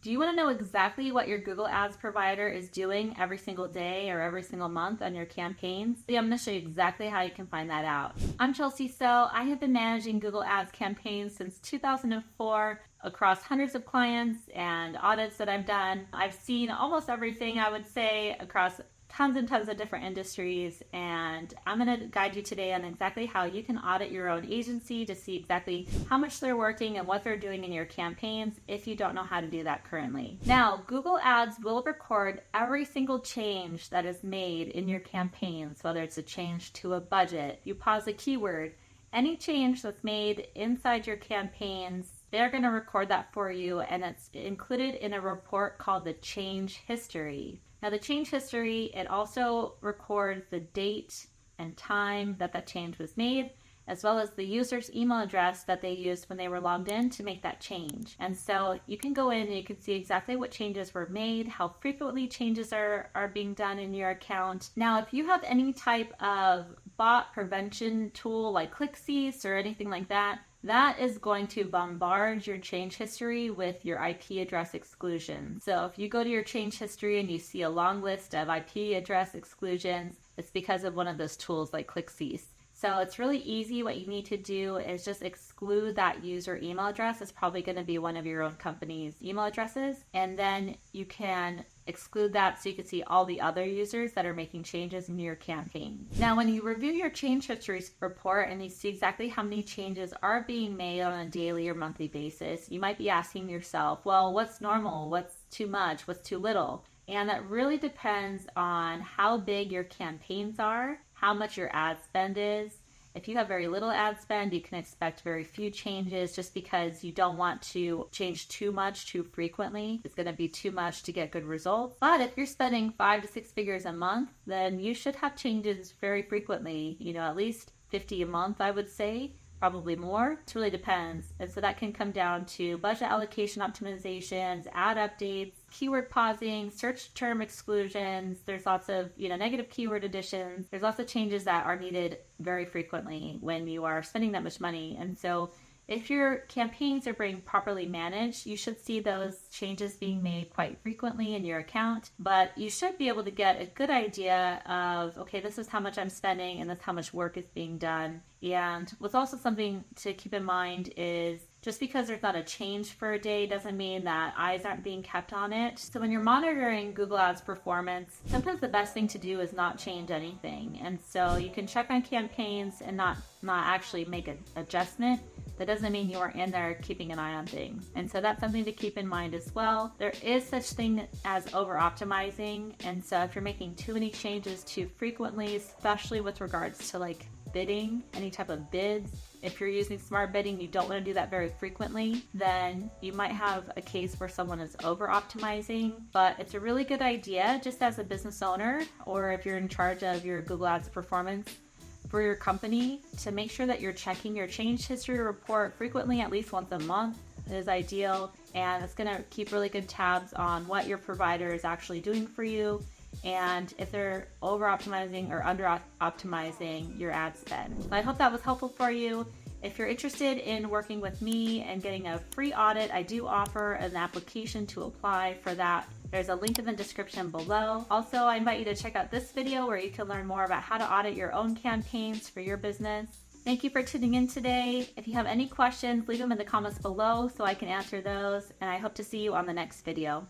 Do you want to know exactly what your Google Ads provider is doing every single day or every single month on your campaigns? I'm going to show you exactly how you can find that out. I'm Chelsea So. I have been managing Google Ads campaigns since 2004 across hundreds of clients and audits that I've done. I've seen almost everything, I would say, across tons and tons of different industries, and I'm going to guide you today on exactly how you can audit your own agency to see exactly how much they're working and what they're doing in your campaigns if you don't know how to do that currently. Now, Google Ads will record every single change that is made in your campaigns, whether it's a change to a budget, you pause a keyword, any change that's made inside your campaigns, they're going to record that for you, and it's included in a report called the change history. Now, the change history, it also records the date and time that that change was made, as well as the user's email address that they used when they were logged in to make that change. And so you can go in and you can see exactly what changes were made, how frequently changes are being done in your account. Now, if you have any type of bot prevention tool like ClickCease or anything like that, that is going to bombard your change history with your IP address exclusions. So if you go to your change history and you see a long list of IP address exclusions, it's because of one of those tools like ClickCease. So it's really easy. What you need to do is just exclude that user email address. It's probably going to be one of your own company's email addresses. And then you can exclude that so you can see all the other users that are making changes in your campaign. Now, when you review your change history report and you see exactly how many changes are being made on a daily or monthly basis, you might be asking yourself, well, what's normal? What's too much? What's too little? And that really depends on how big your campaigns are, how much your ad spend is. If you have very little ad spend, you can expect very few changes just because you don't want to change too much too frequently. It's going to be too much to get good results. But if you're spending 5 to 6 figures a month, then you should have changes very frequently, at least 50 a month, I would say. Probably more. It really depends. And so that can come down to budget allocation optimizations, ad updates, keyword pausing, search term exclusions. There's lots of, negative keyword additions. There's lots of changes that are needed very frequently when you are spending that much money. And so if your campaigns are being properly managed, you should see those changes being made quite frequently in your account, but you should be able to get a good idea of, okay, this is how much I'm spending and this is how much work is being done. And what's also something to keep in mind is just because there's not a change for a day doesn't mean that eyes aren't being kept on it. So when you're monitoring Google Ads performance, sometimes the best thing to do is not change anything. And so you can check on campaigns and not actually make an adjustment. That doesn't mean you are in there keeping an eye on things. And so that's something to keep in mind as well. There is such thing as over-optimizing. And so if you're making too many changes too frequently, especially with regards to bidding, any type of bids, if you're using smart bidding, you don't want to do that very frequently, then you might have a case where someone is over-optimizing. But it's a really good idea just as a business owner, or if you're in charge of your Google Ads performance for your company, to make sure that you're checking your change history report frequently, at least once a month is ideal. And it's going to keep really good tabs on what your provider is actually doing for you and if they're over-optimizing or under-optimizing your ad spend. So I hope that was helpful for you. If you're interested in working with me and getting a free audit, I do offer an application to apply for that. There's a link in the description below. Also, I invite you to check out this video where you can learn more about how to audit your own campaigns for your business. Thank you for tuning in today. If you have any questions, leave them in the comments below so I can answer those, and I hope to see you on the next video.